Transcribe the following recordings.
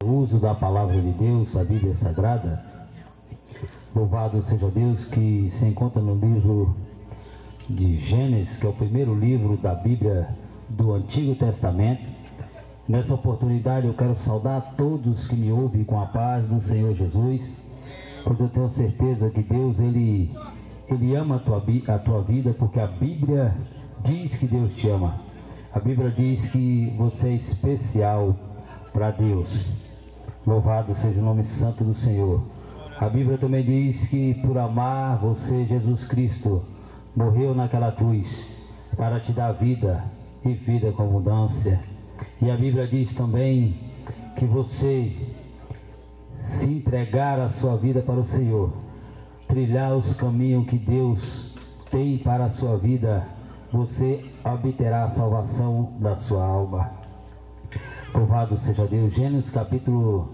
O uso da palavra de Deus, a Bíblia Sagrada. Louvado seja Deus, que se encontra no livro de Gênesis, que é o primeiro livro da Bíblia do Antigo Testamento. Nessa oportunidade eu quero saudar a todos que me ouvem com a paz do Senhor Jesus, pois eu tenho certeza que Deus, Ele ama a tua vida, porque a Bíblia diz que Deus te ama. A Bíblia diz que você é especial para Deus. Louvado seja o nome santo do Senhor. A Bíblia também diz que por amar você, Jesus Cristo morreu naquela cruz para te dar vida e vida com abundância. E a Bíblia diz também que você se entregar a sua vida para o Senhor, trilhar os caminhos que Deus tem para a sua vida, você obterá a salvação da sua alma. Louvado seja Deus. Gênesis capítulo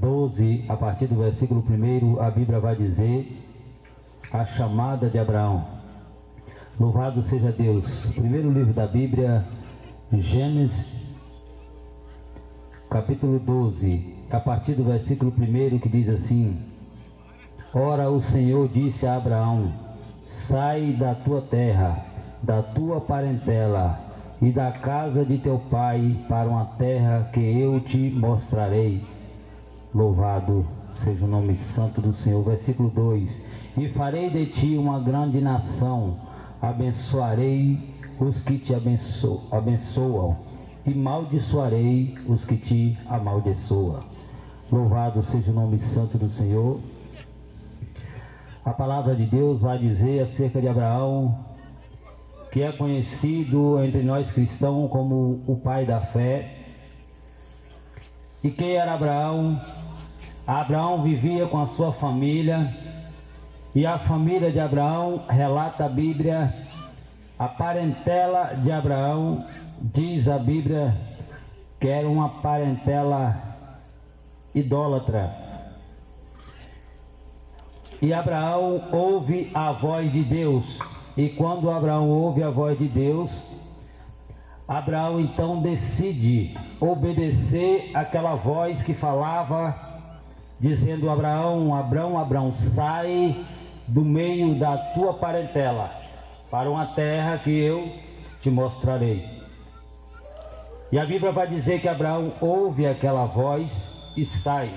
12, a partir do versículo 1, a Bíblia vai dizer a chamada de Abraão. Louvado seja Deus. Primeiro livro da Bíblia, Gênesis capítulo 12, a partir do versículo 1, que diz assim: Ora, o Senhor disse a Abraão: sai da tua terra, da tua parentela e da casa de teu pai para uma terra que eu te mostrarei. Louvado seja o nome santo do Senhor. Versículo 2: E farei de ti uma grande nação, abençoarei os que te abençoam, e maldiçoarei os que te amaldiçoam. Louvado seja o nome santo do Senhor. A palavra de Deus vai dizer acerca de Abraão, que é conhecido entre nós cristãos como o pai da fé. E quem era Abraão? Abraão vivia com a sua família, e a família de Abraão, relata a Bíblia, a parentela de Abraão, diz a Bíblia, que era uma parentela idólatra. E Abraão ouve a voz de Deus. E quando Abraão ouve a voz de Deus, Abraão então decide obedecer aquela voz que falava, dizendo: Abraão, sai do meio da tua parentela para uma terra que eu te mostrarei. E a Bíblia vai dizer que Abraão ouve aquela voz e sai.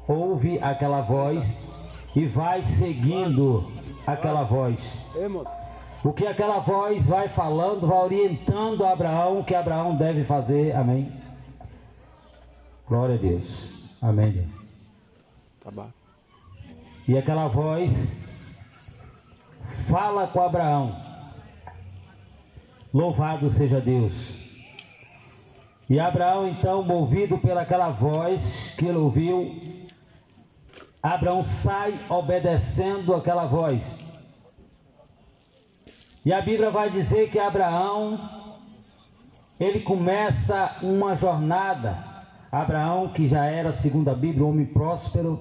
Ouve aquela voz e vai seguindo aquela voz. O que aquela voz vai falando, vai orientando a Abraão o que Abraão deve fazer. Amém. Glória a Deus. Amém. Tá bom. E aquela voz fala com Abraão. Louvado seja Deus. E Abraão então, movido pelaquela voz que ele ouviu, Abraão sai obedecendo aquela voz. E a Bíblia vai dizer que Abraão, ele começa uma jornada. Abraão, que já era, segundo a Bíblia, um homem próspero,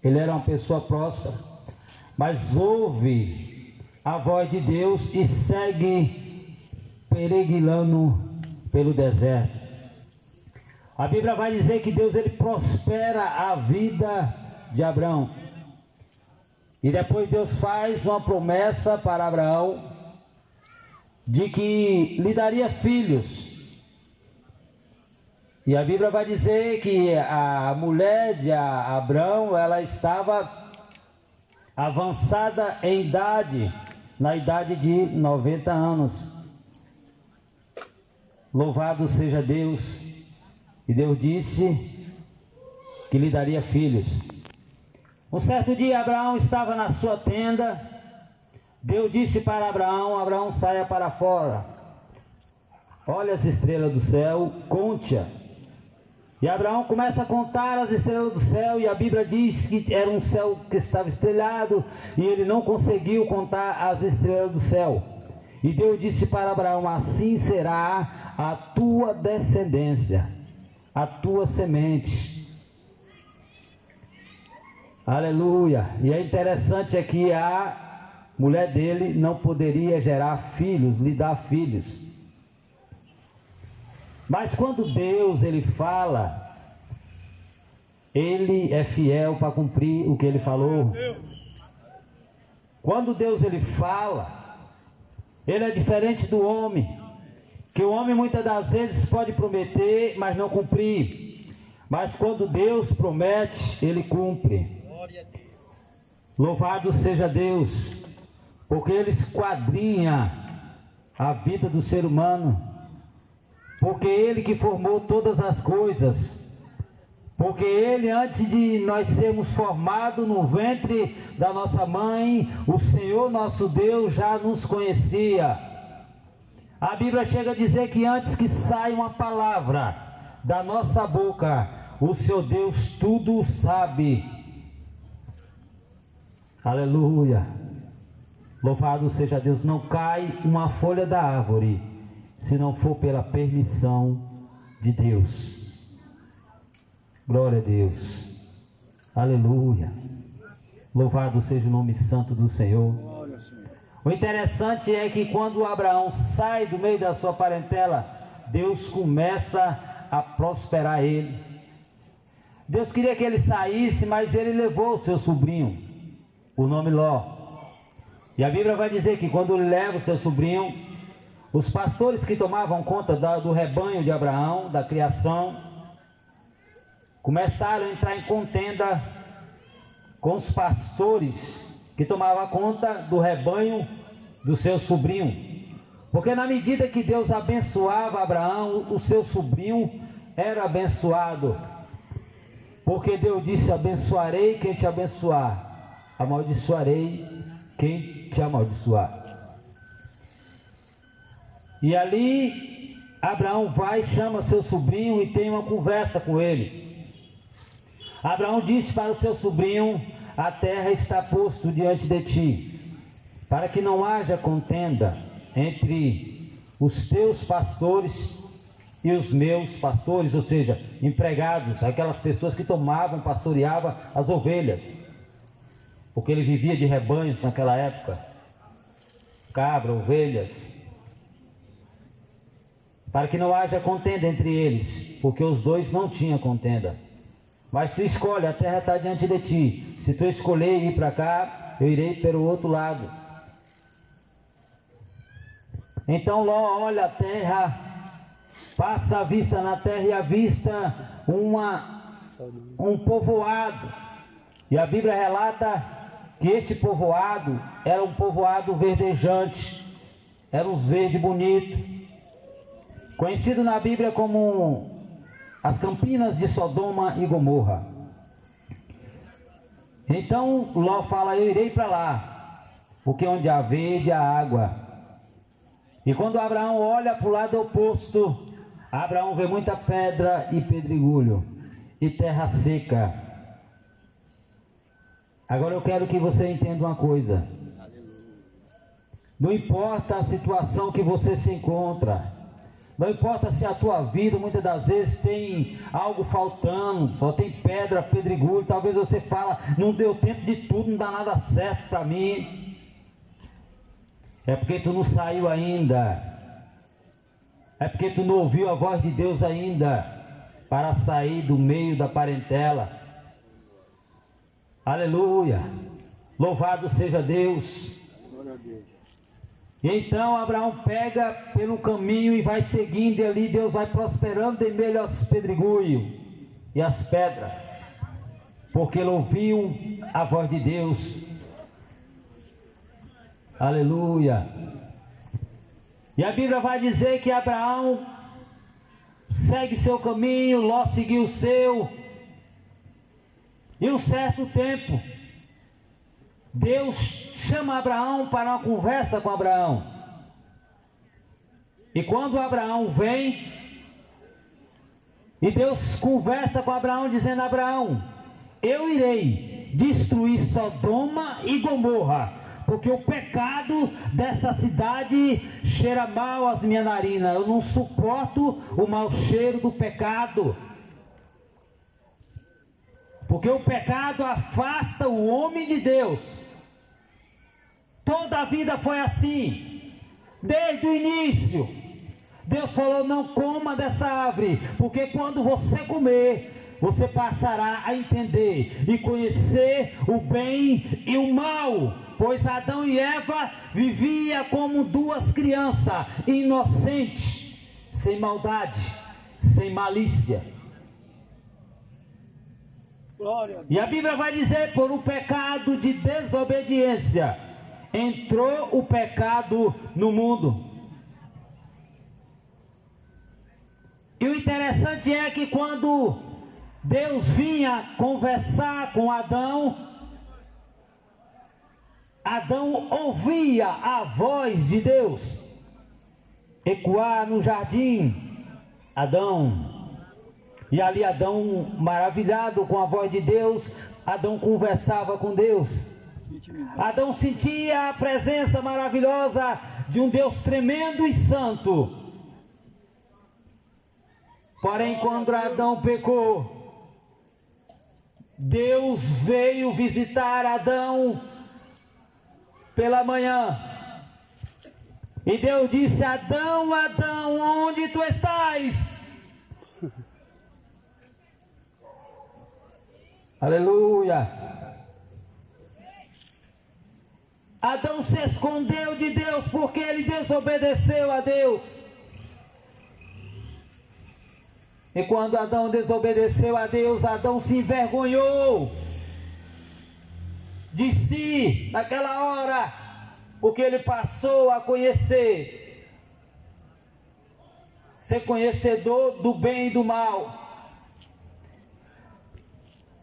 ele era uma pessoa próspera, mas ouve a voz de Deus e segue peregrinando pelo deserto. A Bíblia vai dizer que Deus, ele prospera a vida de Abraão. E depois Deus faz uma promessa para Abraão de que lhe daria filhos. E a Bíblia vai dizer que a mulher de Abraão, ela estava avançada em idade, na idade de 90 anos. Louvado seja Deus. E Deus disse que lhe daria filhos. Um certo dia Abraão estava na sua tenda. Deus disse para Abraão: Abraão, saia para fora. Olha as estrelas do céu, conte-a. E Abraão começa a contar as estrelas do céu, e a Bíblia diz que era um céu que estava estrelado, e ele não conseguiu contar as estrelas do céu. E Deus disse para Abraão: assim será a tua descendência, a tua semente. Aleluia. E é interessante é que a mulher dele não poderia gerar filhos, lhe dar filhos. Mas quando Deus ele fala, Ele é fiel para cumprir o que Ele falou. Quando Deus ele fala, Ele é diferente do homem, que o homem muitas das vezes pode prometer, mas não cumprir. Mas quando Deus promete, Ele cumpre. Louvado seja Deus, porque Ele esquadrinha a vida do ser humano, porque Ele que formou todas as coisas, porque Ele, antes de nós sermos formados no ventre da nossa mãe, o Senhor nosso Deus já nos conhecia. A Bíblia chega a dizer que antes que saia uma palavra da nossa boca, o Senhor Deus tudo sabe. Aleluia. Louvado seja Deus. Não cai uma folha da árvore se não for pela permissão de Deus. Glória a Deus. Aleluia. Louvado seja o nome santo do Senhor. O interessante é que quando Abraão sai do meio da sua parentela, Deus começa a prosperar ele. Deus queria que ele saísse, mas ele levou o seu sobrinho, o nome Ló. E a Bíblia vai dizer que quando ele leva o seu sobrinho, os pastores que tomavam conta do rebanho de Abraão, da criação, começaram a entrar em contenda com os pastores que tomavam conta do rebanho do seu sobrinho. Porque na medida que Deus abençoava Abraão, o seu sobrinho era abençoado. Porque Deus disse: abençoarei quem te abençoar, amaldiçoarei quem te amaldiçoar. E ali Abraão vai, chama seu sobrinho e tem uma conversa com ele. Abraão disse para o seu sobrinho: a terra está posto diante de ti, para que não haja contenda entre os teus pastores e os meus pastores, ou seja, empregados, aquelas pessoas que pastoreavam as ovelhas, porque ele vivia de rebanhos naquela época, cabra, ovelhas, para que não haja contenda entre eles, porque os dois não tinham contenda. Mas tu escolhe, a terra está diante de ti. Se tu escolher ir para cá, eu irei pelo outro lado. Então Ló olha a terra, passa a vista na terra e avista um povoado. E a Bíblia relata que este povoado era um povoado verdejante, era um verde bonito, conhecido na Bíblia como as campinas de Sodoma e Gomorra. Então Ló fala: eu irei para lá, porque onde há verde há água. E quando Abraão olha para o lado oposto, Abraão vê muita pedra e pedregulho e terra seca. Agora eu quero que você entenda uma coisa. Não importa a situação que você se encontra, não importa se a tua vida muitas das vezes tem algo faltando, só tem pedra, pedregulho, talvez você fala: não deu tempo de tudo, não dá nada certo para mim. É porque tu não saiu ainda, é porque tu não ouviu a voz de Deus ainda, para sair do meio da parentela. Aleluia, louvado seja Deus. Glória a Deus. E então Abraão pega pelo caminho e vai seguindo, e ali Deus vai prosperando em meio aos pedregulhos e às pedras, porque ele ouviu a voz de Deus. Aleluia. E a Bíblia vai dizer que Abraão segue seu caminho, Ló seguiu o seu. E um certo tempo, Deus chama Abraão para uma conversa com Abraão. E quando Abraão vem, e Deus conversa com Abraão dizendo: Abraão, eu irei destruir Sodoma e Gomorra, porque o pecado dessa cidade cheira mal às minhas narinas. Eu não suporto o mau cheiro do pecado, porque o pecado afasta o homem de Deus. Toda a vida foi assim, desde o início. Deus falou: não coma dessa árvore, porque quando você comer, você passará a entender e conhecer o bem e o mal. Pois Adão e Eva viviam como duas crianças, inocentes, sem maldade, sem malícia. E a Bíblia vai dizer: por um pecado de desobediência entrou o pecado no mundo. E o interessante é que quando Deus vinha conversar com Adão, Adão ouvia a voz de Deus ecoar no jardim. E ali Adão, maravilhado com a voz de Deus, Adão conversava com Deus. Adão sentia a presença maravilhosa de um Deus tremendo e santo. Porém, quando Adão pecou, Deus veio visitar Adão pela manhã. E Deus disse: Adão, Adão, onde tu estás? Aleluia. Adão se escondeu de Deus porque ele desobedeceu a Deus. E quando Adão desobedeceu a Deus, Adão se envergonhou de si naquela hora, porque ele passou a ser conhecedor do bem e do mal.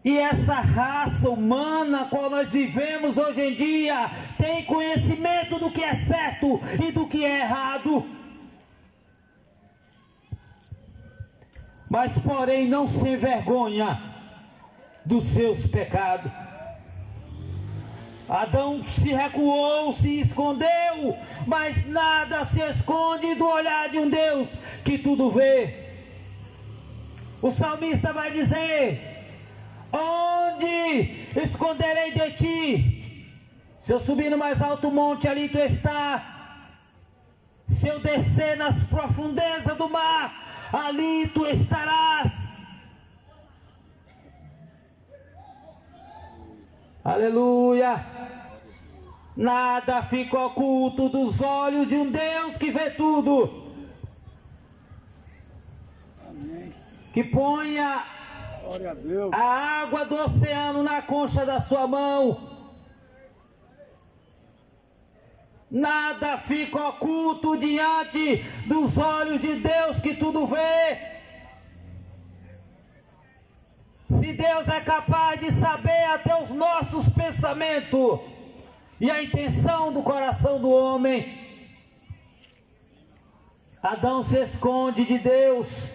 E essa raça humana qual nós vivemos hoje em dia tem conhecimento do que é certo e do que é errado. Mas porém não se envergonha dos seus pecados. Adão se recuou, se escondeu, mas nada se esconde do olhar de um Deus que tudo vê. O salmista vai dizer: onde esconderei de ti? Se eu subir no mais alto monte, ali tu está. Se eu descer nas profundezas do mar, ali tu estarás. Aleluia. Nada fica oculto dos olhos de um Deus que vê tudo. Amém. Que ponha a água do oceano na concha da sua mão. Nada fica oculto diante dos olhos de Deus que tudo vê. Se Deus é capaz de saber até os nossos pensamentos e a intenção do coração do homem, Adão se esconde de Deus.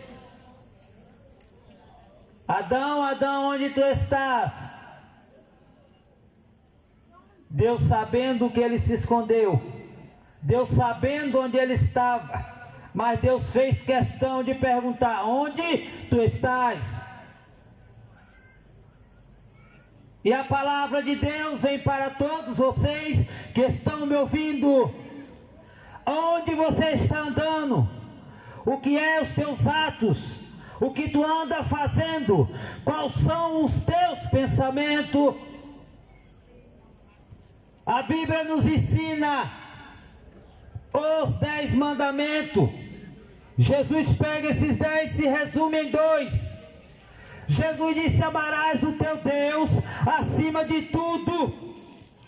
Adão, Adão, onde tu estás? Deus sabendo que ele se escondeu, Deus sabendo onde ele estava, mas Deus fez questão de perguntar: onde tu estás? E a palavra de Deus vem para todos vocês que estão me ouvindo. Onde você está andando? O que é os teus atos? O que tu anda fazendo? Quais são os teus pensamentos? A Bíblia nos ensina os 10 mandamentos. Jesus pega esses 10 e se resume em 2. Jesus disse: amarás o teu Deus acima de tudo,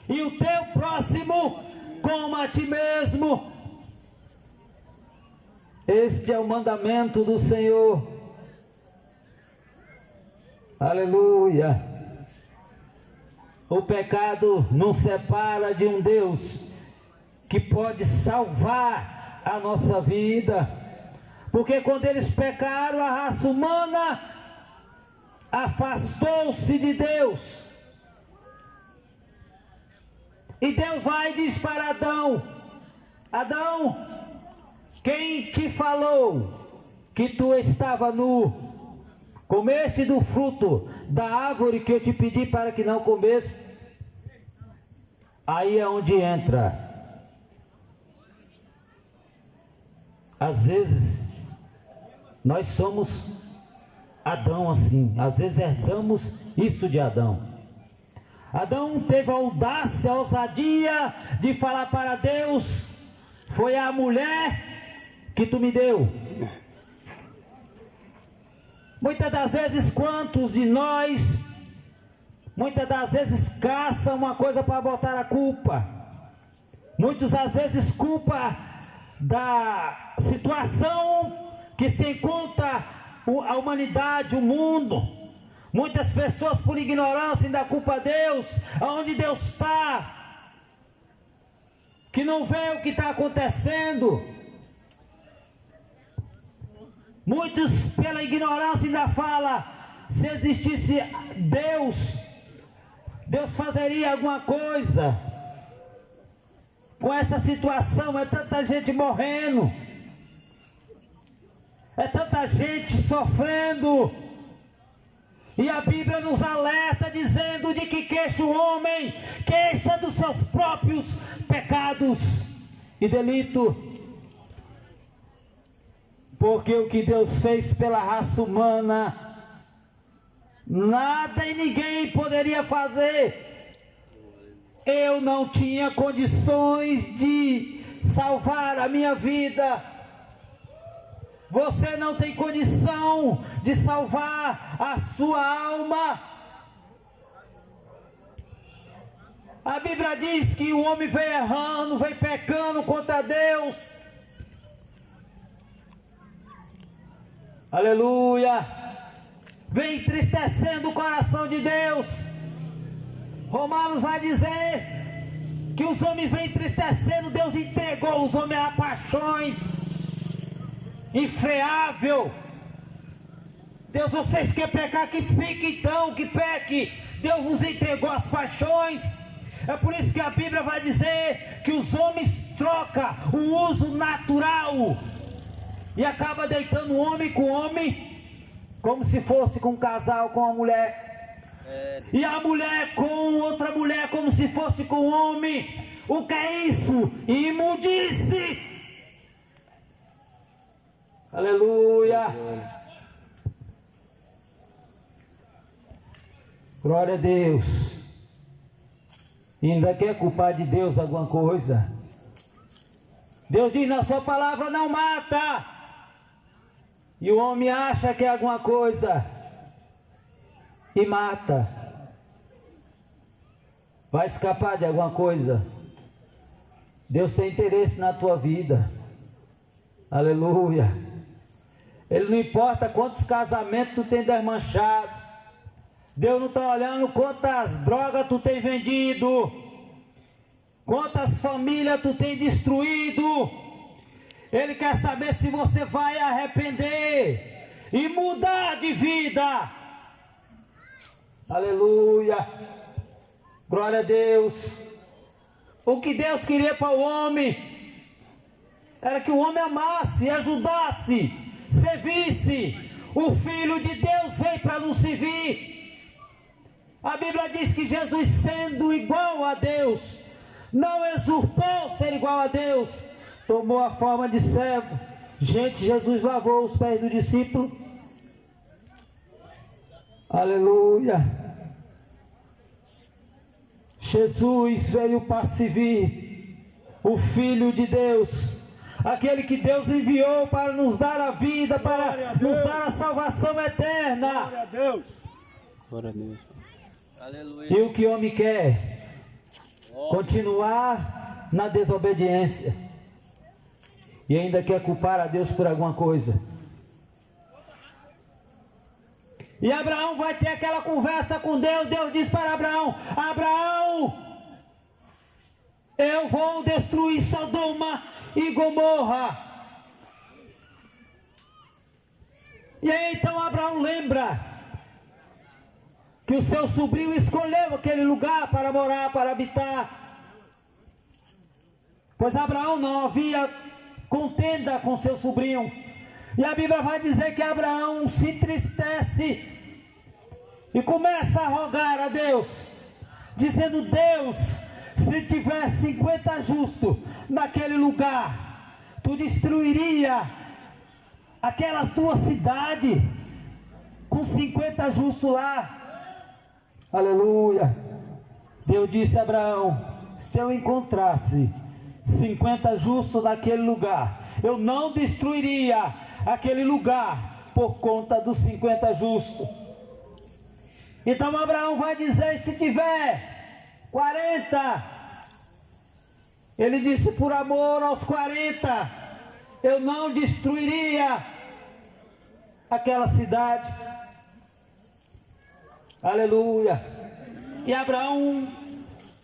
e o teu próximo como a ti mesmo. Este é o mandamento do Senhor. Aleluia. O pecado nos separa de um Deus que pode salvar a nossa vida, porque quando eles pecaram, a raça humana afastou-se de Deus. E Deus vai e diz para Adão: Adão, quem te falou que tu estava nu? Comeste do fruto da árvore que eu te pedi para que não comesse? Aí é onde entra às vezes, nós somos Adão assim, às vezes herdamos isso de Adão. Adão teve a audácia, a ousadia de falar para Deus: foi a mulher que tu me deu. Muitas das vezes, quantos de nós, muitas das vezes caçam uma coisa para botar a culpa. Muitas às vezes culpa da situação que se encontra a humanidade, o mundo. Muitas pessoas por ignorância ainda culpam Deus, aonde Deus está, que não vê o que está acontecendo. Muitos pela ignorância ainda falam: se existisse Deus, Deus fazeria alguma coisa com essa situação. É tanta gente morrendo, é tanta gente sofrendo, e a Bíblia nos alerta dizendo de que queixa o homem, queixa dos seus próprios pecados e delito, porque o que Deus fez pela raça humana, nada e ninguém poderia fazer. Eu não tinha condições de salvar a minha vida. Você não tem condição de salvar a sua alma. A Bíblia diz que o homem vem errando, vem pecando contra Deus. Aleluia. Vem entristecendo o coração de Deus. Romanos vai dizer que os homens vêm entristecendo. Deus entregou os homens a paixões infreável. Deus, vocês querem pecar, que fique então, que peque. Deus vos entregou as paixões. É por isso que a Bíblia vai dizer que os homens trocam o uso natural e acaba deitando um homem com homem, como se fosse com um casal com a mulher. E a mulher com outra mulher, como se fosse com um homem. O que é isso? Imundice. Aleluia. Glória a Deus. E ainda quer culpar de Deus alguma coisa? Deus diz na sua palavra: não mata. E o homem acha que é alguma coisa e mata. Vai escapar de alguma coisa? Deus tem interesse na tua vida. Aleluia. Ele não importa quantos casamentos tu tem desmanchado. Deus não está olhando quantas drogas tu tem vendido, quantas famílias tu tem destruído. Ele quer saber se você vai arrepender e mudar de vida. Aleluia. Glória a Deus. O que Deus queria para o homem era que o homem amasse, ajudasse, servisse. O Filho de Deus veio para nos servir. A Bíblia diz que Jesus, sendo igual a Deus, não usurpou ser igual a Deus, tomou a forma de servo. Gente, Jesus lavou os pés do discípulo. Aleluia. Jesus veio para servir, o Filho de Deus, aquele que Deus enviou para nos dar a vida, para nos dar a salvação eterna. Glória a Deus. Glória a Deus. Aleluia. E o que o homem quer? Continuar na desobediência. E ainda quer culpar a Deus por alguma coisa. E Abraão vai ter aquela conversa com Deus. Deus diz para Abraão: Abraão, eu vou destruir Sodoma e Gomorra. E aí então Abraão lembra que o seu sobrinho escolheu aquele lugar para morar, para habitar. Pois Abraão não havia contenda com seu sobrinho. E a Bíblia vai dizer que Abraão se entristece e começa a rogar a Deus, dizendo: Deus, se tiver 50 justos naquele lugar, tu destruiria aquelas duas cidades com 50 justos lá. Aleluia. Deus disse a Abraão: se eu encontrasse 50 justos naquele lugar, eu não destruiria aquele lugar por conta dos 50 justos. Então Abraão vai dizer: se tiver 40, ele disse: por amor aos 40, eu não destruiria aquela cidade. Aleluia. E Abraão,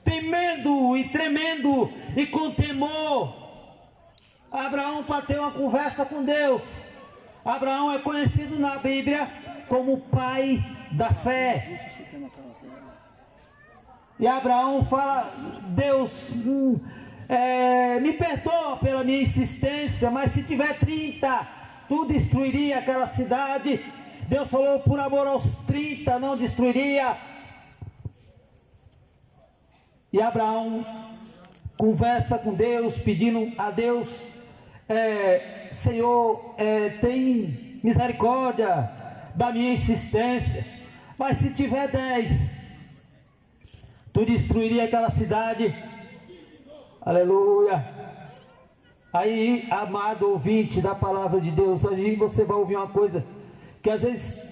temendo e tremendo e com temor, Abraão para ter uma conversa com Deus. Abraão é conhecido na Bíblia como o pai da fé. E Abraão fala: Deus, me perdoa pela minha insistência, mas se tiver 30, tu destruiria aquela cidade. Deus falou: por amor aos 30, não destruiria. E Abraão conversa com Deus, pedindo a Deus: Senhor, tem misericórdia da minha insistência, mas se tiver 10, tu destruiria aquela cidade. Aleluia. Aí, amado ouvinte da palavra de Deus, aí você vai ouvir uma coisa que às vezes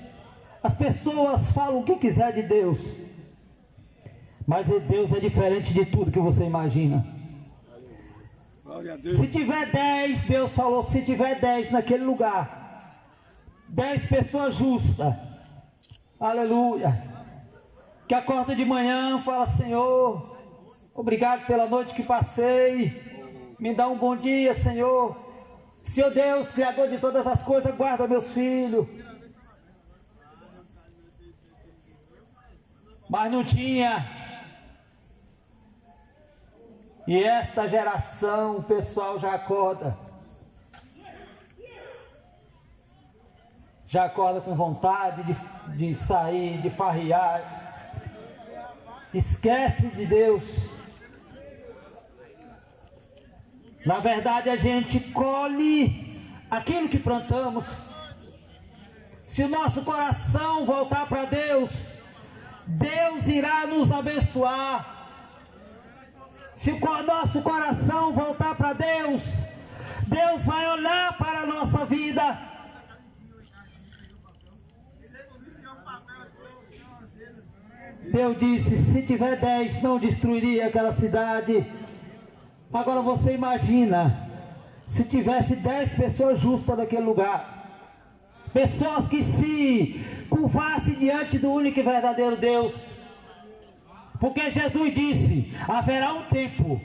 as pessoas falam o que quiser de Deus, mas Deus é diferente de tudo que você imagina. Glória a Deus. Se tiver 10, Deus falou: se tiver 10 naquele lugar, 10 pessoas justas, aleluia, que acorda de manhã, fala: Senhor, obrigado pela noite que passei, me dá um bom dia, Senhor. Senhor Deus, Criador de todas as coisas, guarda meus filhos. Mas não tinha. E esta geração, o pessoal já acorda com vontade de sair, de farrear, esquece de Deus. Na verdade, a gente colhe aquilo que plantamos. Se o nosso coração voltar para Deus, Deus irá nos abençoar. Se o nosso coração voltar para Deus, Deus vai olhar para a nossa vida. Deus disse: se tiver 10, não destruiria aquela cidade. Agora você imagina, se tivesse 10 pessoas justas naquele lugar, pessoas que se curvassem diante do único e verdadeiro Deus. Porque Jesus disse: haverá um tempo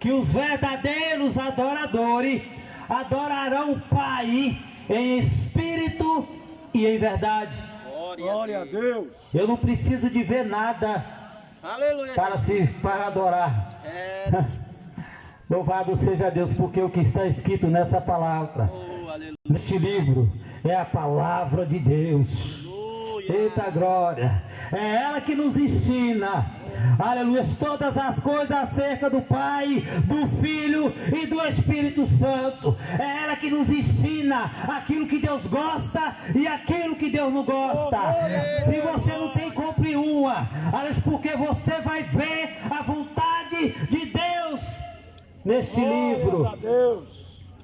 que os verdadeiros adoradores adorarão o Pai em espírito e em verdade. Glória a Deus. Eu não preciso de ver nada, aleluia, para adorar. Louvado seja Deus, porque o que está escrito nessa palavra, neste livro, é a palavra de Deus. Eita glória! É ela que nos ensina, aleluia, todas as coisas acerca do Pai, do Filho e do Espírito Santo. É ela que nos ensina aquilo que Deus gosta e aquilo que Deus não gosta. Se você não tem, compre uma, aleluia, porque você vai ver a vontade de Deus neste livro. A Deus.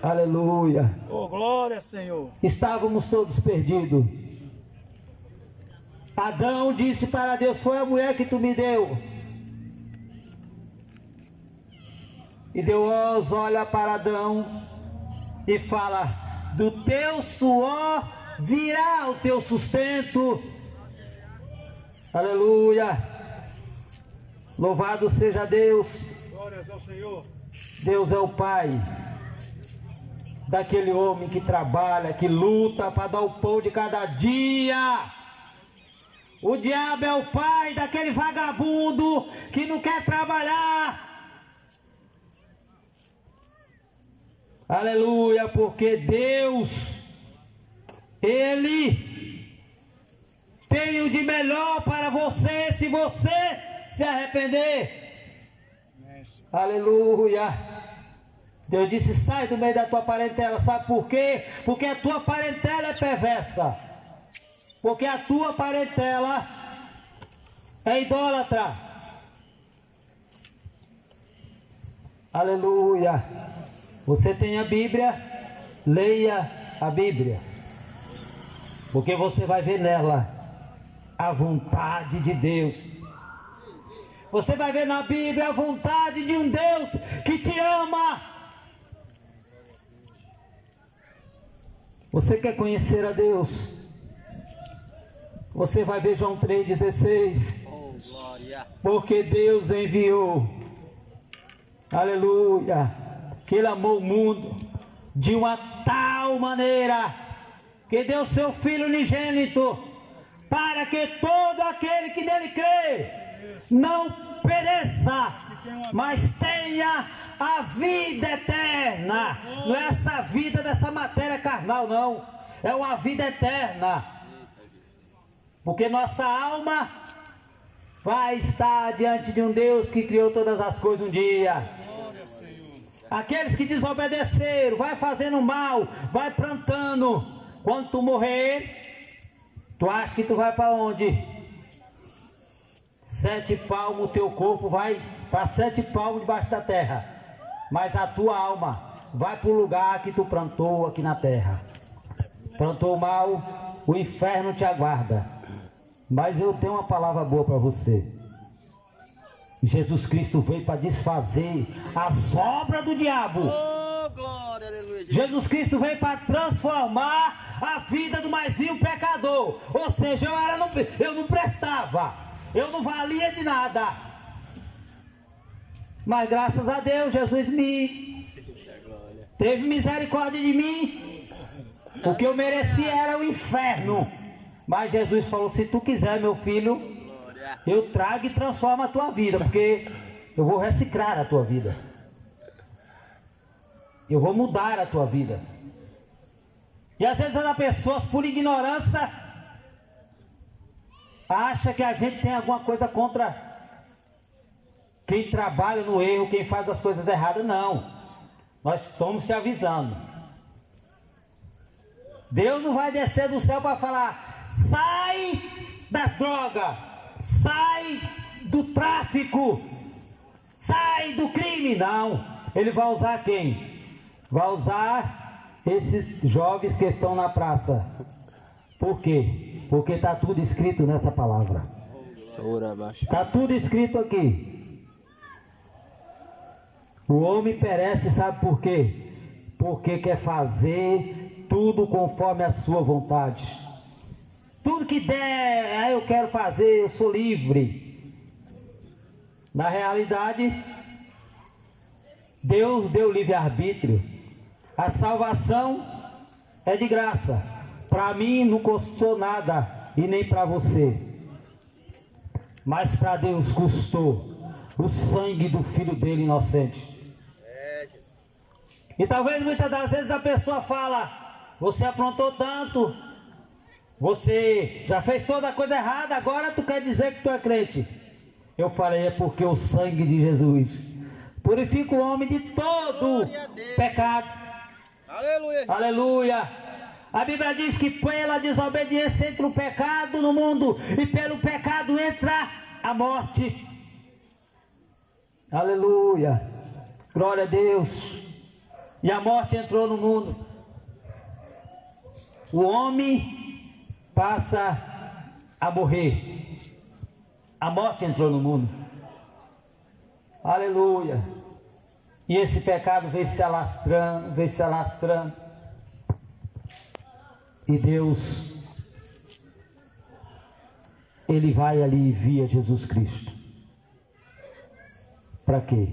Aleluia. Oh, glória, Senhor. Estávamos todos perdidos. Adão disse para Deus: foi a mulher que tu me deu. E Deus olha para Adão e fala: do teu suor virá o teu sustento. Aleluia. Louvado seja Deus. Glórias ao Senhor. Deus é o Pai daquele homem que trabalha, que luta para dar o pão de cada dia. O diabo é o pai daquele vagabundo que não quer trabalhar. Aleluia, porque Deus, Ele tem o de melhor para você, se você se arrepender. Aleluia. Deus disse, sai do meio da tua parentela. Sabe por quê? Porque a tua parentela é perversa. Porque a tua parentela é idólatra. Aleluia. Você tem a Bíblia? Leia a Bíblia. Porque você vai ver nela a vontade de Deus. Você vai ver na Bíblia a vontade de um Deus que te ama. Você quer conhecer a Deus? Você vai ver João 3,16. Oh, glória. Porque Deus enviou, aleluia, que Ele amou o mundo de uma tal maneira que deu seu Filho unigênito, para que todo aquele que nele crê não pereça, mas tenha a vida eterna. Não é essa vida dessa matéria carnal, não. É uma vida eterna. Porque nossa alma vai estar diante de um Deus que criou todas as coisas um dia. Aqueles que desobedeceram, vai fazendo mal, vai plantando. Quando tu morrer, tu acha que tu vai para onde? 7 palmos, o teu corpo vai para 7 palmos debaixo da terra. Mas a tua alma vai para o lugar que tu plantou aqui na terra. Plantou mal, o inferno te aguarda. Mas eu tenho uma palavra boa para você. Jesus Cristo veio para desfazer as obras do diabo. Oh, glória, aleluia. Jesus Cristo veio para transformar a vida do mais vil pecador. Ou seja, eu não prestava, eu não valia de nada. Mas graças a Deus, Jesus teve misericórdia de mim. O que eu merecia era o inferno. Mas Jesus falou, se tu quiser, meu filho, eu trago e transformo a tua vida, porque eu vou reciclar a tua vida. Eu vou mudar a tua vida. E às vezes as pessoas, por ignorância, acham que a gente tem alguma coisa contra quem trabalha no erro, quem faz as coisas erradas. Não. Nós estamos te avisando. Deus não vai descer do céu para falar, sai das drogas, sai do tráfico, sai do crime. Não. Ele vai usar quem? Vai usar esses jovens que estão na praça. Por quê? Porque está tudo escrito nessa palavra. Está tudo escrito aqui. O homem perece, sabe por quê? Porque quer fazer tudo conforme a sua vontade. Tudo que der, eu quero fazer, eu sou livre. Na realidade, Deus deu livre-arbítrio. A salvação é de graça. Para mim não custou nada e nem para você. Mas para Deus custou o sangue do Filho dele inocente. E talvez muitas das vezes a pessoa fala, você aprontou tanto, você já fez toda a coisa errada, agora tu quer dizer que tu é crente. Eu falei, é porque o sangue de Jesus purifica o homem de todo pecado. Aleluia. Aleluia. A Bíblia diz que pela desobediência entra o pecado no mundo, e pelo pecado entra a morte. Aleluia. Glória a Deus. E a morte entrou no mundo. O homem passa a morrer. A morte entrou no mundo. Aleluia. E esse pecado veio se alastrando, veio se alastrando. E Deus, Ele vai ali e envia Jesus Cristo. Para quê?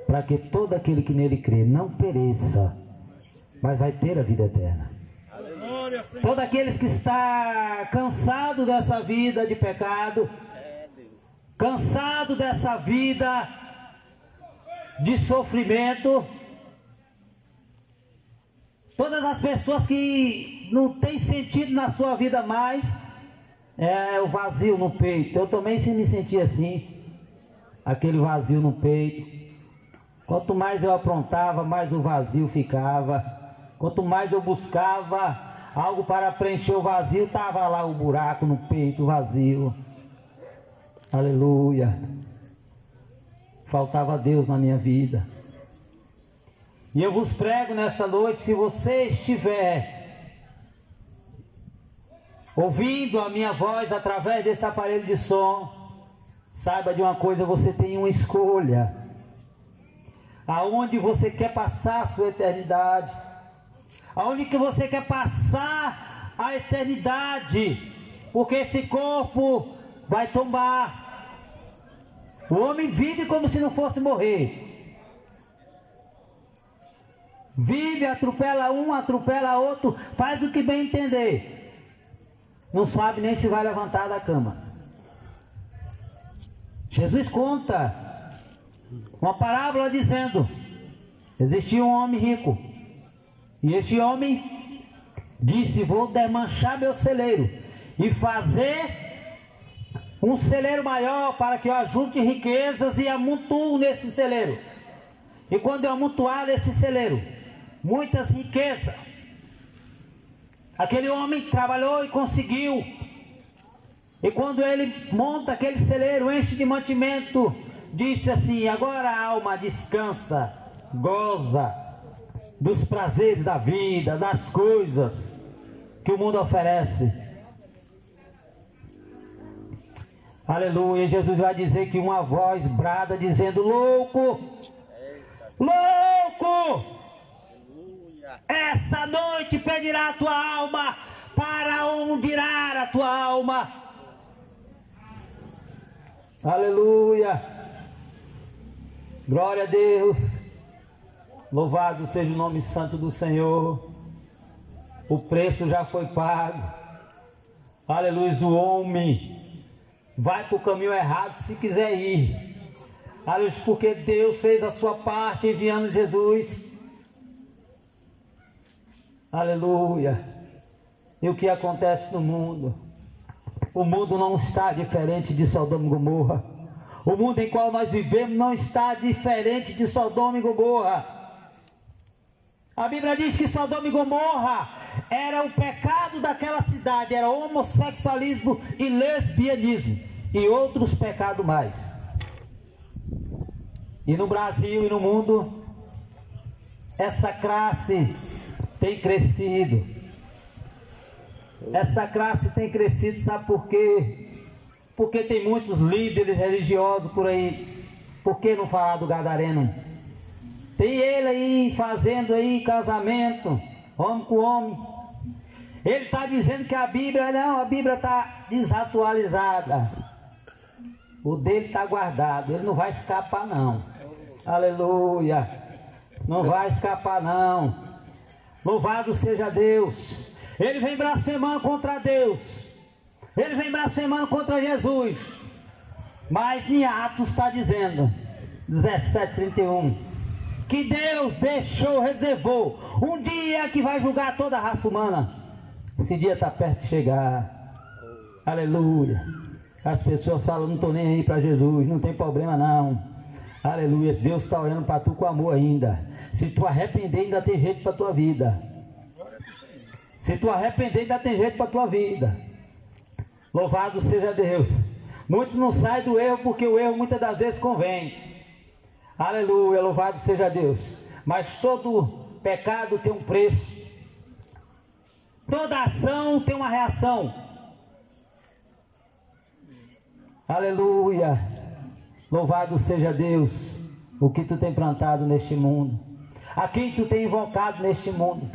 Para que todo aquele que nele crê não pereça, mas vai ter a vida eterna. Todo aqueles que está cansado dessa vida de pecado, cansado dessa vida de sofrimento, todas as pessoas que não tem sentido na sua vida mais, é o vazio no peito. Eu também me senti assim, aquele vazio no peito. Quanto mais eu aprontava, mais o vazio ficava. Quanto mais eu buscava algo para preencher o vazio, estava lá o buraco no peito, vazio. Aleluia. Faltava Deus na minha vida. E eu vos prego nesta noite, se você estiver ouvindo a minha voz através desse aparelho de som, saiba de uma coisa, você tem uma escolha. Aonde você quer passar a sua eternidade? Aonde que você quer passar a eternidade? Porque esse corpo vai tombar. O homem vive como se não fosse morrer. Vive, atropela um, atropela outro, faz o que bem entender. Não sabe nem se vai levantar da cama. Jesus conta uma parábola dizendo: existia um homem rico, e este homem disse: vou desmanchar meu celeiro e fazer um celeiro maior, para que eu ajunte riquezas e amontoe nesse celeiro. E quando eu amontoar nesse celeiro muitas riquezas, aquele homem trabalhou e conseguiu. E quando ele monta aquele celeiro, enche de mantimento, disse assim: agora a alma descansa, goza dos prazeres da vida, das coisas que o mundo oferece. Aleluia. Jesus vai dizer que uma voz brada dizendo: louco, louco, essa noite pedirá a tua alma, para onde irá a tua alma? Aleluia. Glória a Deus. Louvado seja o nome santo do Senhor. O preço já foi pago. Aleluia. O homem vai para o caminho errado se quiser ir. Aleluia. Porque Deus fez a sua parte enviando Jesus. Aleluia. E o que acontece no mundo? O mundo não está diferente de Sodoma e Gomorra. O mundo em qual nós vivemos não está diferente de Sodoma e Gomorra. A Bíblia diz que Sodoma e Gomorra era o pecado daquela cidade, era homossexualismo e lesbianismo e outros pecados mais. E no Brasil e no mundo, essa classe tem crescido. Essa classe tem crescido, sabe por quê? Porque tem muitos líderes religiosos por aí. Por que não falar do Gadareno? Tem ele aí fazendo aí casamento, homem com homem. Ele está dizendo que a Bíblia está desatualizada. O dele está guardado, ele não vai escapar não. Aleluia. Não vai escapar não. Louvado seja Deus. Ele vem blasfemando contra Deus. Ele vem blasfemando contra Jesus. Mas em Atos está dizendo 17:31 que Deus deixou, reservou um dia que vai julgar toda a raça humana. Esse dia está perto de chegar. Aleluia. As pessoas falam: não estou nem aí para Jesus, não tem problema não. Aleluia. Deus está olhando para tu com amor ainda. Se tu arrepender, ainda tem jeito para tua vida. Se tu arrepender, ainda tem jeito para tua vida. Louvado seja Deus. Muitos não saem do erro porque o erro muitas das vezes convém. Aleluia, louvado seja Deus. Mas todo pecado tem um preço. Toda ação tem uma reação. Aleluia. Louvado seja Deus. O que tu tem plantado neste mundo. A quem tu tem invocado neste mundo.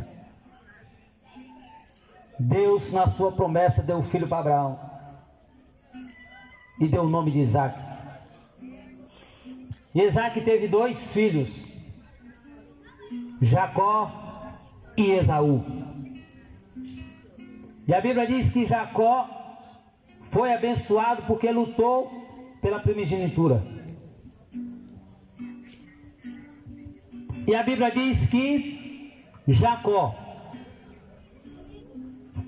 Deus, na sua promessa, deu um filho para Abraão. E deu o nome de Isaac. E Isaac teve 2 filhos. Jacó e Esaú. E a Bíblia diz que Jacó foi abençoado porque lutou pela primogenitura. E a Bíblia diz que Jacó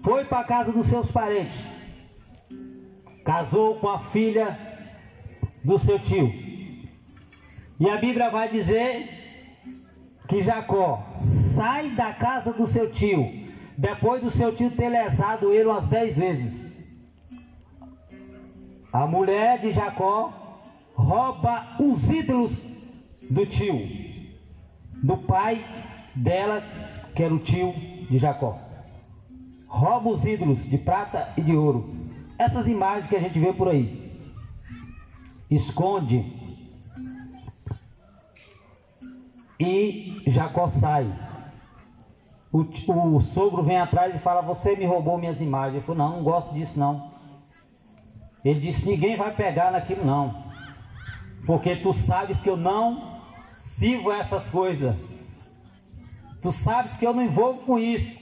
foi para a casa dos seus parentes, casou com a filha do seu tio. E a Bíblia vai dizer que Jacó sai da casa do seu tio, depois do seu tio ter lesado ele umas 10 vezes. A mulher de Jacó rouba os ídolos do tio, do pai dela, que era o tio de Jacó. Rouba os ídolos de prata e de ouro. Essas imagens que a gente vê por aí. Esconde. E Jacó sai. O sogro vem atrás e fala: você me roubou minhas imagens. Ele falou: não gosto disso não. Ele disse: ninguém vai pegar naquilo não, porque tu sabes que eu não sirvo a essas coisas. Tu sabes que eu não envolvo com isso.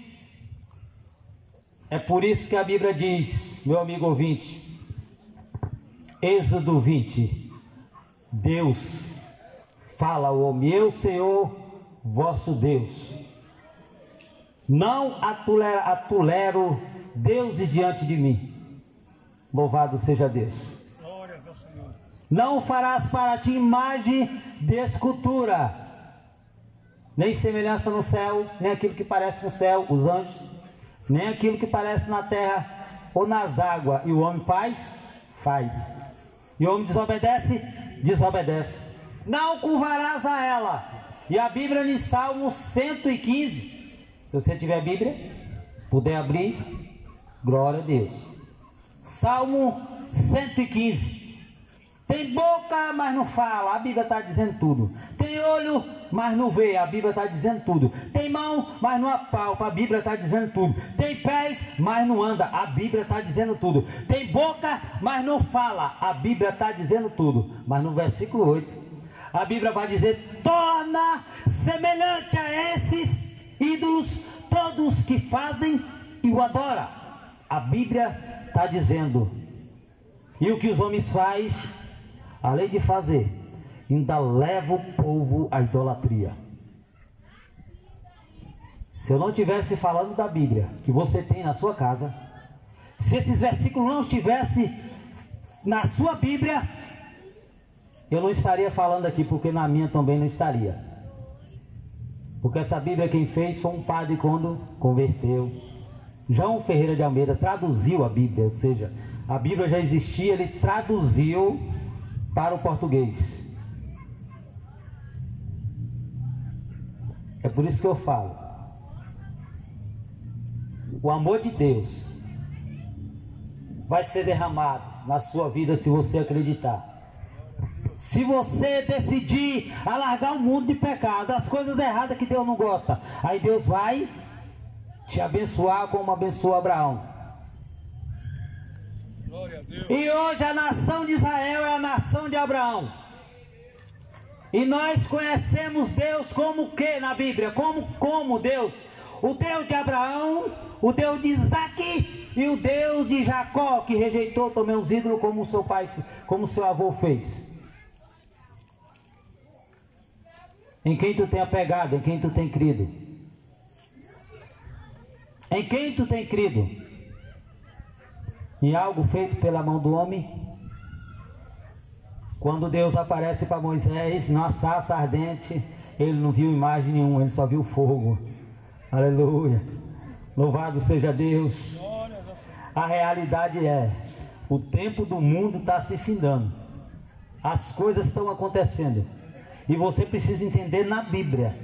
É por isso que a Bíblia diz, meu amigo ouvinte, Êxodo 20, Deus fala ao homem: eu, Senhor, vosso Deus, não atolero deuses diante de mim. Louvado seja Deus. Glórias ao Senhor. Não farás para ti imagem de escultura, nem semelhança no céu, nem aquilo que parece no céu, os anjos, nem aquilo que parece na terra ou nas águas. E o homem faz? E o homem desobedece? Desobedece. Não curvarás a ela. E a Bíblia em Salmo 115, se você tiver a Bíblia, puder abrir, glória a Deus. Salmo 115. Tem boca, mas não fala, a Bíblia está dizendo tudo. Tem olho, mas não vê, a Bíblia está dizendo tudo. Tem mão, mas não apalpa, a Bíblia está dizendo tudo. Tem pés, mas não anda, a Bíblia está dizendo tudo. Tem boca, mas não fala, a Bíblia está dizendo tudo. Mas no versículo 8, a Bíblia vai dizer: torna semelhante a esses ídolos todos que fazem e o adoram. A Bíblia está dizendo. E o que os homens fazem, além de fazer, ainda leva o povo à idolatria. Se eu não estivesse falando da Bíblia que você tem na sua casa, se esses versículos não estivessem na sua Bíblia, eu não estaria falando aqui, porque na minha também não estaria. Porque essa Bíblia quem fez foi um padre quando converteu. João Ferreira de Almeida traduziu a Bíblia, ou seja, a Bíblia já existia, ele traduziu para o português. É por isso que eu falo, o amor de Deus vai ser derramado na sua vida se você acreditar. Se você decidir alargar o mundo de pecado, as coisas erradas que Deus não gosta, aí Deus vai te abençoar como abençoou Abraão. Glória a Deus. E hoje a nação de Israel é a nação de Abraão. E nós conhecemos Deus como o que na Bíblia? Como Deus? O Deus de Abraão, o Deus de Isaac e o Deus de Jacó, que rejeitou também os ídolos como o seu pai, como o seu avô fez. Em quem tu tem apegado, em quem tu tem crido? Em quem tu tem crido? Em algo feito pela mão do homem? Quando Deus aparece para Moisés numa sarça ardente, ele não viu imagem nenhuma, ele só viu fogo. Aleluia. Louvado seja Deus. A realidade é, o tempo do mundo está se findando. As coisas estão acontecendo. E você precisa entender na Bíblia,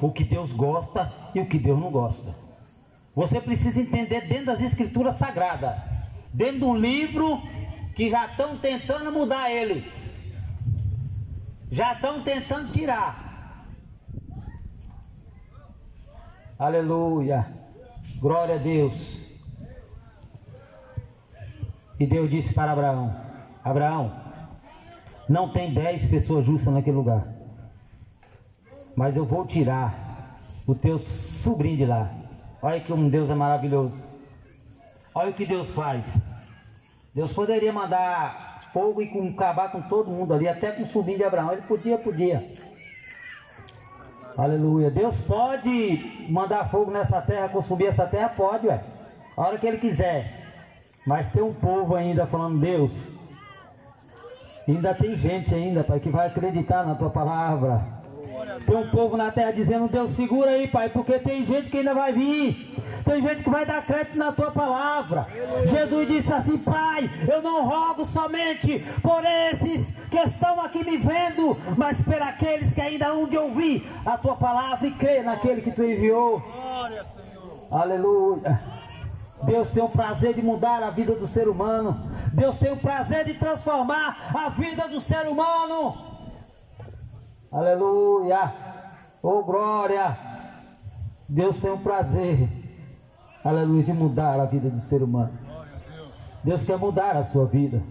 o que Deus gosta e o que Deus não gosta. Você precisa entender dentro das Escrituras Sagradas, dentro de um livro que já estão tentando mudar ele, já estão tentando tirar. Aleluia, glória a Deus. E Deus disse para Abraão: Abraão, não tem 10 pessoas justas naquele lugar, mas eu vou tirar o teu sobrinho de lá. Olha que um Deus é maravilhoso. Olha o que Deus faz. Deus poderia mandar fogo e acabar com todo mundo ali, até com o sobrinho de Abraão. Ele podia. Aleluia. Deus pode mandar fogo nessa terra, consumir essa terra? Pode, ué. A hora que Ele quiser. Mas tem um povo ainda falando: Deus, ainda tem gente ainda, Pai, que vai acreditar na Tua palavra. Tem um povo na terra dizendo: Deus, segura aí, Pai, porque tem gente que ainda vai vir. Tem gente que vai dar crédito na tua palavra. Jesus disse assim: Pai, eu não rogo somente por esses que estão aqui me vendo, mas por aqueles que ainda hão de ouvir a tua palavra e crer naquele que tu enviou. Glória, Senhor. Aleluia. Deus tem o prazer de mudar a vida do ser humano. Deus tem o prazer de transformar a vida do ser humano. Aleluia. Oh, glória. Deus tem o prazer, aleluia, de mudar a vida do ser humano. Deus quer mudar a sua vida.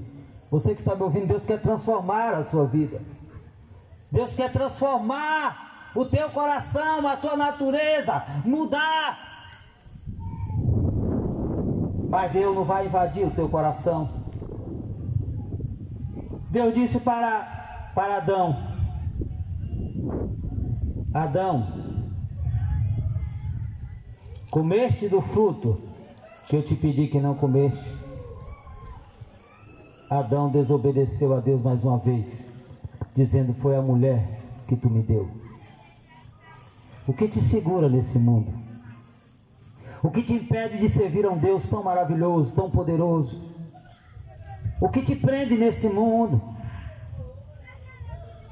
Você que está me ouvindo, Deus quer transformar a sua vida. Deus quer transformar o teu coração, a tua natureza, mudar. Mas Deus não vai invadir o teu coração. Deus disse para Adão: Adão, comeste do fruto que eu te pedi que não comeste. Adão desobedeceu a Deus mais uma vez, dizendo: foi a mulher que tu me deu. O que te segura nesse mundo? O que te impede de servir a um Deus tão maravilhoso, tão poderoso? O que te prende nesse mundo?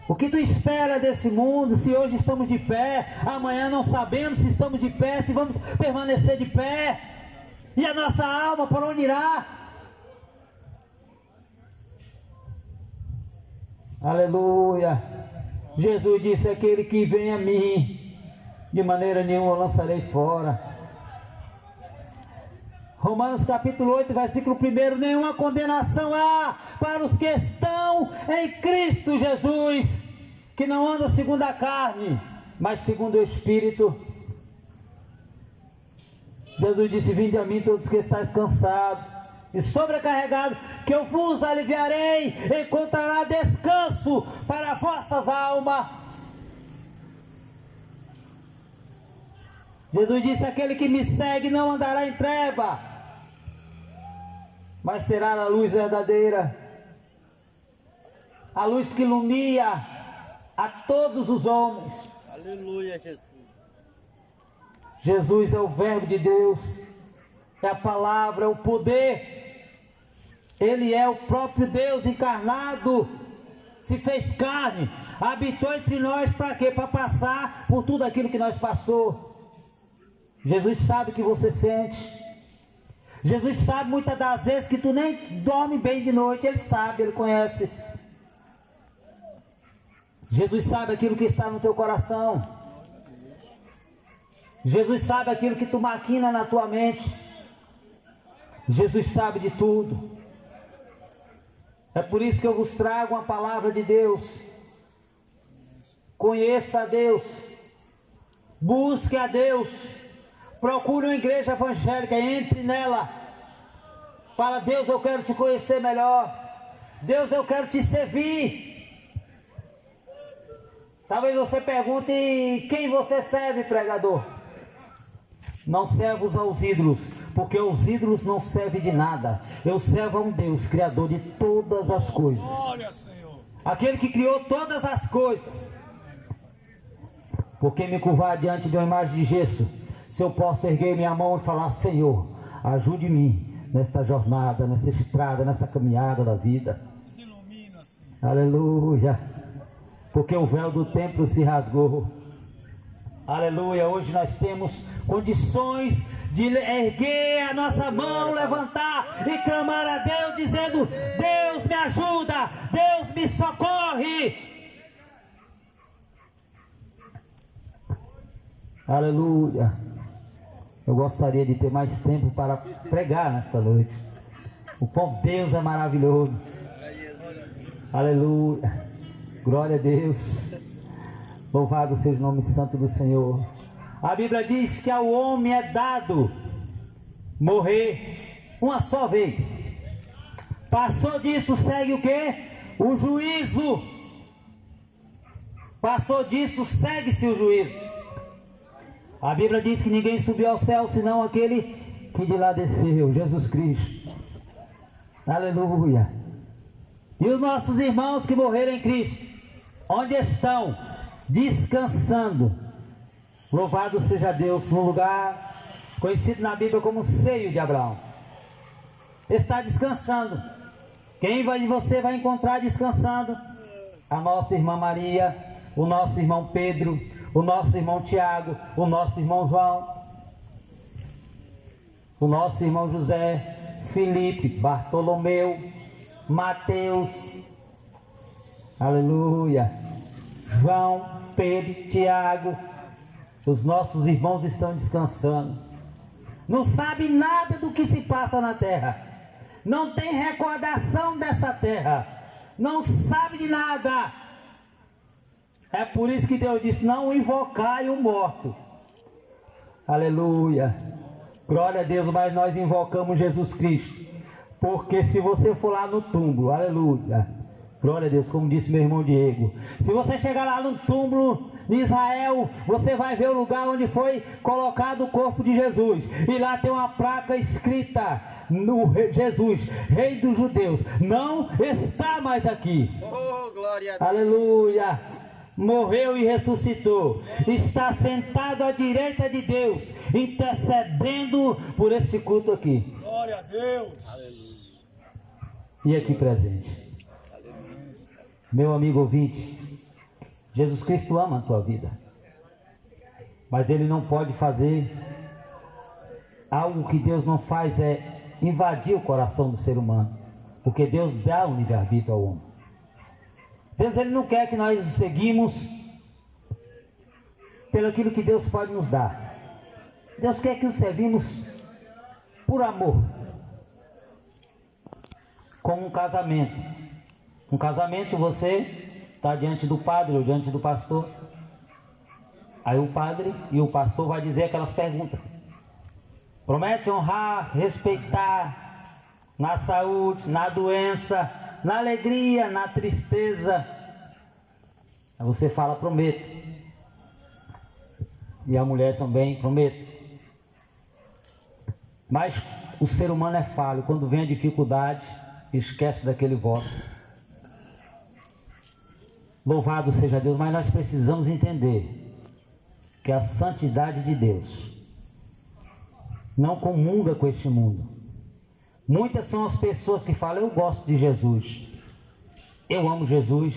O que tu espera desse mundo? Se hoje estamos de pé, amanhã não sabemos se estamos de pé, se vamos permanecer de pé. E a nossa alma para onde irá? Aleluia. Jesus disse: aquele que vem a mim, de maneira nenhuma eu lançarei fora. Romanos capítulo 8, versículo 1: nenhuma condenação há para os que estão em Cristo Jesus, que não andam segundo a carne, mas segundo o Espírito. Jesus disse: vinde a mim todos que estáis cansados e sobrecarregados, que eu vos aliviarei, encontrará descanso para vossas almas. Jesus disse: aquele que me segue não andará em treva, mas terá a luz verdadeira, a luz que ilumina a todos os homens. Aleluia, Jesus. Jesus é o verbo de Deus, é a palavra, é o poder. Ele é o próprio Deus encarnado, se fez carne, habitou entre nós para quê? Para passar por tudo aquilo que nós passou. Jesus sabe o que você sente. Jesus sabe muitas das vezes que tu nem dorme bem de noite. Ele sabe, Ele conhece. Jesus sabe aquilo que está no teu coração. Jesus sabe aquilo que tu maquina na tua mente. Jesus sabe de tudo. É por isso que eu vos trago uma palavra de Deus. Conheça a Deus. Busque a Deus. Procure uma igreja evangélica, entre nela. Fala: Deus, eu quero te conhecer melhor. Deus, eu quero te servir. Talvez você pergunte: quem você serve, pregador? Não servo aos ídolos, porque os ídolos não servem de nada. Eu servo a um Deus, Criador de todas as coisas. Glória, Senhor. Aquele que criou todas as coisas. Por que me curvar diante de uma imagem de gesso, se eu posso erguer minha mão e falar: Senhor, ajude-me nesta jornada, nessa estrada, nessa caminhada da vida. Se ilumina, Senhor. Aleluia. Porque o véu do templo se rasgou. Aleluia. Hoje nós temos condições de erguer a nossa mão, levantar e clamar a Deus, dizendo: Deus me ajuda, Deus me socorre. Aleluia. Eu gostaria de ter mais tempo para pregar nesta noite. O povo de Deus é maravilhoso. Aleluia. Glória a Deus. Louvado seja o nome santo do Senhor. A Bíblia diz que ao homem é dado morrer uma só vez. Passou disso, segue o quê? O juízo. Passou disso, segue-se o juízo. A Bíblia diz que ninguém subiu ao céu senão aquele que de lá desceu, Jesus Cristo. Aleluia. E os nossos irmãos que morreram em Cristo, onde estão? descansando. Louvado seja Deus, num lugar conhecido na Bíblia como seio de Abraão. Está descansando. Quem você vai encontrar descansando? A nossa irmã Maria, o nosso irmão Pedro, o nosso irmão Tiago, o nosso irmão João, o nosso irmão José, Felipe, Bartolomeu, Mateus, aleluia, João, Pedro, Tiago. Os nossos irmãos estão descansando. Não sabe nada do que se passa na terra. Não tem recordação dessa terra. Não sabe de nada. É por isso que Deus disse: não invocai o morto. Aleluia. Glória a Deus, mas nós invocamos Jesus Cristo. Porque se você for lá no túmulo, aleluia, glória a Deus, como disse meu irmão Diego, se você chegar lá no túmulo de Israel, você vai ver o lugar onde foi colocado o corpo de Jesus. E lá tem uma placa escrita: no Jesus, Rei dos Judeus, não está mais aqui. Oh, glória a Deus. Aleluia. Morreu e ressuscitou. Está sentado à direita de Deus, intercedendo por esse culto aqui. Glória a Deus. E aqui presente. Meu amigo ouvinte, Jesus Cristo ama a tua vida, mas Ele não pode fazer algo que Deus não faz, é invadir o coração do ser humano, porque Deus dá o livre-arbítrio ao homem. Deus, Ele não quer que nós seguimos pelo aquilo que Deus pode nos dar. Deus quer que o servimos por amor, como um casamento. Um casamento, você está diante do padre ou diante do pastor. Aí o padre e o pastor vai dizer aquelas perguntas. Promete honrar, respeitar, na saúde, na doença, na alegria, na tristeza. Aí você fala: prometo. E a mulher também: prometo. Mas o ser humano é falho. Quando vem a dificuldade, esquece daquele voto. Louvado seja Deus, mas nós precisamos entender que a santidade de Deus não comunga com este mundo. Muitas são as pessoas que falam: eu gosto de Jesus, eu amo Jesus.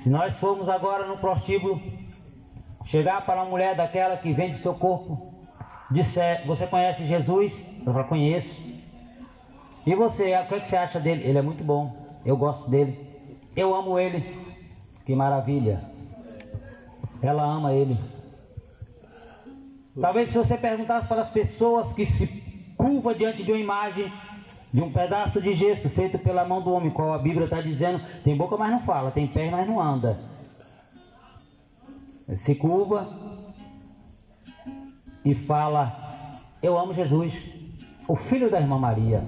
Se nós formos agora no prostíbulo, chegar para uma mulher daquela que vende seu corpo, disser: você conhece Jesus? Eu falo: conheço. E você, o que você acha dele? Ele é muito bom, eu gosto dele, eu amo ele. Que maravilha. Ela ama ele. Talvez se você perguntasse para as pessoas que se curvam diante de uma imagem, de um pedaço de gesso feito pela mão do homem, qual a Bíblia está dizendo: tem boca mas não fala, tem pé mas não anda. Se curva e fala: eu amo Jesus, o filho da irmã Maria,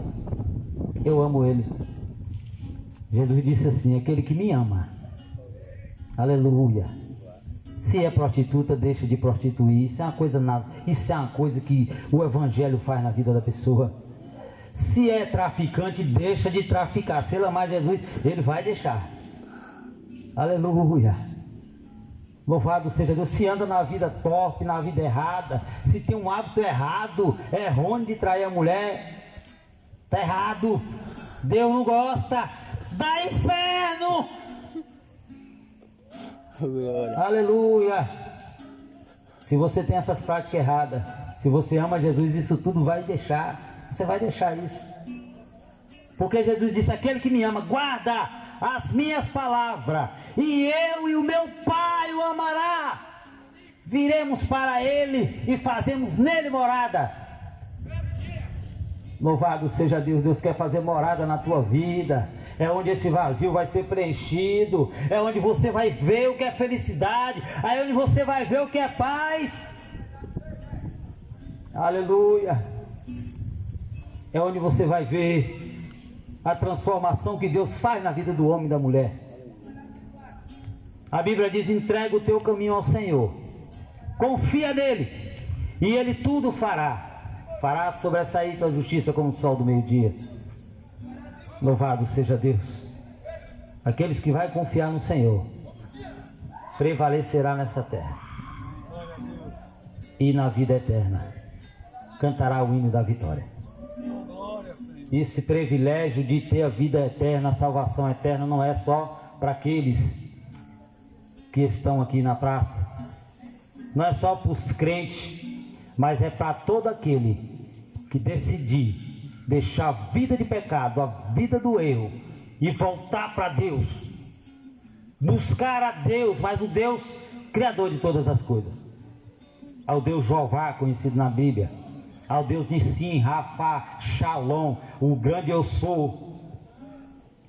eu amo ele. Jesus disse assim: aquele que me ama, aleluia. Se é prostituta, deixa de prostituir. Isso é uma coisa nada. Isso é uma coisa que o evangelho faz na vida da pessoa. Se é traficante, deixa de traficar. Se ele amar Jesus, ele vai deixar. Aleluia. Louvado seja Deus. Se anda na vida torpe, na vida errada, se tem um hábito errado, é ruim de trair a mulher, está errado. Deus não gosta. Dá inferno. Aleluia. Se você tem essas práticas erradas, se você ama Jesus, isso tudo vai deixar. Você vai deixar isso, porque Jesus disse: aquele que me ama guarda as minhas palavras, e eu e o meu Pai o amará. Viremos para ele e fazemos nele morada. Louvado seja Deus. Deus quer fazer morada na tua vida. É onde esse vazio vai ser preenchido. É onde você vai ver o que é felicidade. É onde você vai ver o que é paz. Aleluia. É onde você vai ver a transformação que Deus faz na vida do homem e da mulher. A Bíblia diz: entrega o teu caminho ao Senhor, confia nele, e ele tudo fará. Fará sobressair tua justiça como o sol do meio-dia. Louvado seja Deus. Aqueles que vão confiar no Senhor prevalecerá nessa terra. E na vida eterna cantará o hino da vitória. Esse privilégio de ter a vida eterna, a salvação eterna, não é só para aqueles que estão aqui na praça, não é só para os crentes, mas é para todo aquele que decidir deixar a vida de pecado, a vida do erro e voltar para Deus, buscar a Deus, mas o Deus criador de todas as coisas, ao Deus Jeová conhecido na Bíblia, ao Deus Nissim, Rafa, Shalom, o grande eu sou.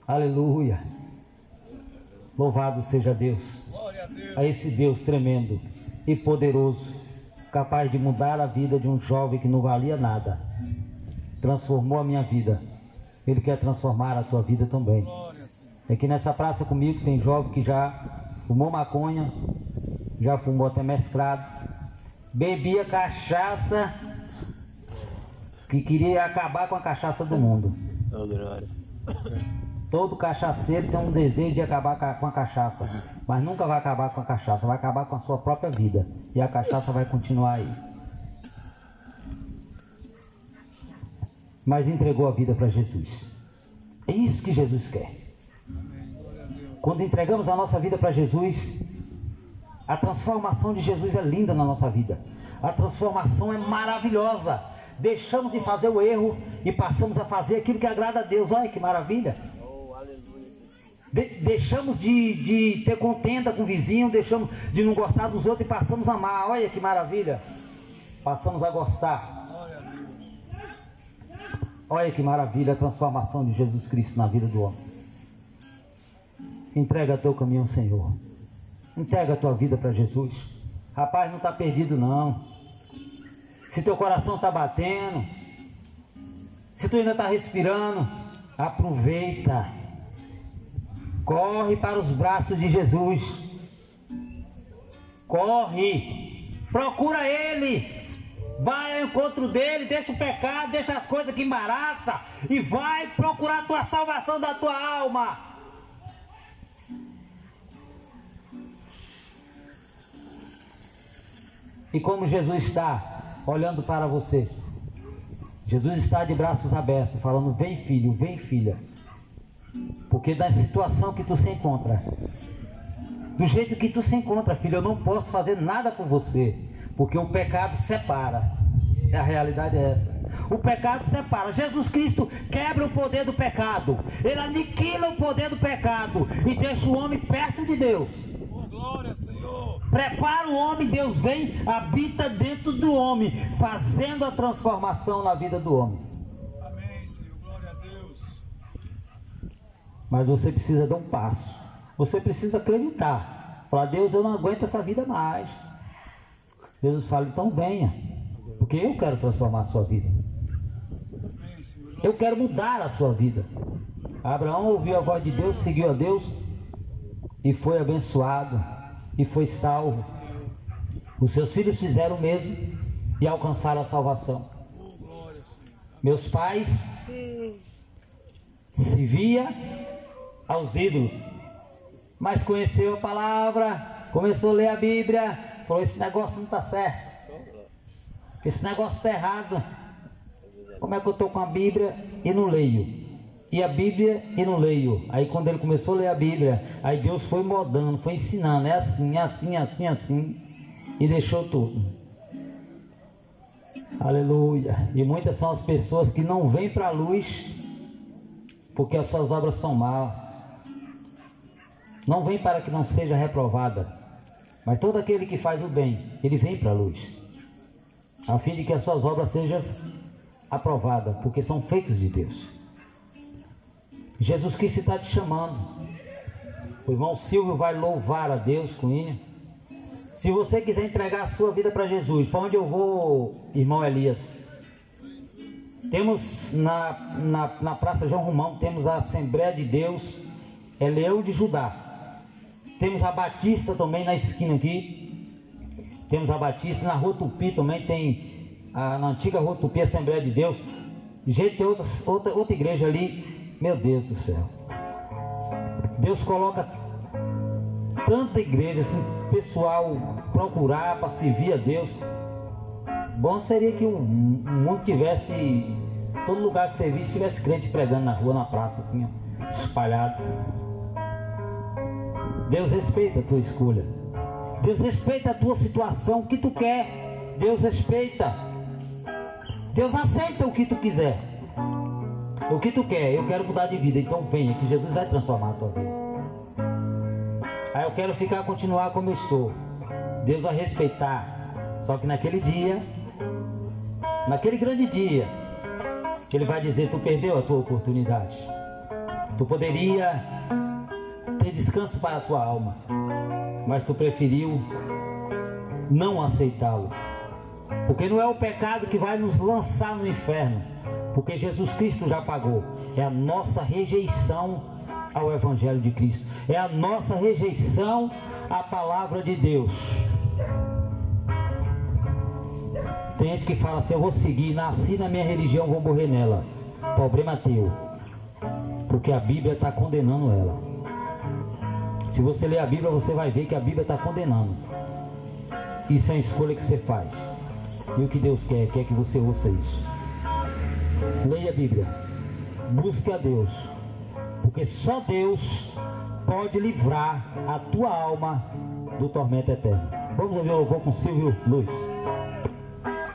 Aleluia. Louvado seja Deus. A esse Deus tremendo e poderoso, capaz de mudar a vida de um jovem que não valia nada, transformou a minha vida. Ele quer transformar a tua vida também. Aqui nessa praça comigo tem jovem que já fumou maconha, já fumou até mesclado, bebia cachaça, que queria acabar com a cachaça do mundo. Todo cachaceiro tem um desejo de acabar com a cachaça, mas nunca vai acabar com a cachaça, vai acabar com a sua própria vida, e a cachaça vai continuar aí. Mas entregou a vida para Jesus. É isso que Jesus quer. Quando entregamos a nossa vida para Jesus, a transformação de Jesus é linda na nossa vida. A transformação é maravilhosa. Deixamos de fazer o erro e passamos a fazer aquilo que agrada a Deus. Olha que maravilha. Deixamos de ter contenda com o vizinho, deixamos de não gostar dos outros e passamos a amar. Olha que maravilha. Passamos a gostar. Olha que maravilha a transformação de Jesus Cristo na vida do homem. Entrega teu caminho ao Senhor. Entrega a tua vida para Jesus. Rapaz, não está perdido não. Se teu coração está batendo, se tu ainda está respirando, aproveita. Corre para os braços de Jesus. Corre. Procura Ele. Vai ao encontro dele, deixa o pecado, deixa as coisas que embaraçam e vai procurar a tua salvação da tua alma. E como Jesus está olhando para você, Jesus está de braços abertos, falando: vem filho, vem filha. Porque da situação que tu se encontra, do jeito que tu se encontra, filho, eu não posso fazer nada por você, porque o pecado separa. A realidade é essa. O pecado separa. Jesus Cristo quebra o poder do pecado. Ele aniquila o poder do pecado e deixa o homem perto de Deus. Oh, glória, Senhor. Prepara o homem, Deus vem, habita dentro do homem, fazendo a transformação na vida do homem. Amém, Senhor. Glória a Deus. Mas você precisa dar um passo. Você precisa acreditar. Falar: Deus, eu não aguento essa vida mais. Jesus fala: então venha, porque eu quero transformar a sua vida. Eu quero mudar a sua vida. Abraão ouviu a voz de Deus, seguiu a Deus e foi abençoado e foi salvo. Os seus filhos fizeram o mesmo e alcançaram a salvação. Meus pais serviam aos ídolos, mas conheceu a palavra, começou a ler a Bíblia, falou: esse negócio não está certo, esse negócio está errado. Como é que eu estou com a Bíblia e não leio? E a Bíblia e não leio? Aí quando ele começou a ler a Bíblia, aí Deus foi modando, foi ensinando: é assim, assim, assim, assim, e deixou tudo. Aleluia. E muitas são as pessoas que não vêm para a luz porque as suas obras são más. Não vem para que não seja reprovada, mas todo aquele que faz o bem, ele vem para a luz, a fim de que as suas obras sejam aprovadas, porque são feitas de Deus. Jesus Cristo está te chamando. O irmão Silvio vai louvar a Deus com ele. Se você quiser entregar a sua vida para Jesus, para onde eu vou, irmão Elias? Temos na Praça João Romão, temos a Assembleia de Deus, é Leão de Judá. Temos a Batista também na esquina aqui. Temos a Batista na Rua Tupi também, tem na antiga Rua Tupi, Assembleia de Deus. De jeito tem outra igreja ali. Meu Deus do céu. Deus coloca tanta igreja assim, pessoal procurar para servir a Deus. Bom seria que o mundo tivesse, todo lugar que você visse, tivesse crente pregando na rua, na praça, assim, ó, espalhado. Deus respeita a tua escolha. Deus respeita a tua situação, o que tu quer. Deus respeita. Deus aceita o que tu quiser. O que tu quer, eu quero mudar de vida, então venha, que Jesus vai transformar a tua vida. Aí eu quero continuar como eu estou. Deus vai respeitar. Só que naquele dia, naquele grande dia, Ele vai dizer: tu perdeu a tua oportunidade. Tu poderia ter descanso para a tua alma, mas tu preferiu não aceitá-lo. Porque não é o pecado que vai nos lançar no inferno, porque Jesus Cristo já pagou. É a nossa rejeição ao Evangelho de Cristo, é a nossa rejeição à palavra de Deus. Tem gente que fala assim: eu vou seguir, nasci na minha religião, vou morrer nela. Problema teu, porque a Bíblia está condenando ela. Se você ler a Bíblia, você vai ver que a Bíblia está condenando. Isso é a escolha que você faz. E o que Deus quer que você ouça isso. Leia a Bíblia, busque a Deus, porque só Deus pode livrar a tua alma do tormento eterno. Vamos ouvir o louvor com Silvio Luiz.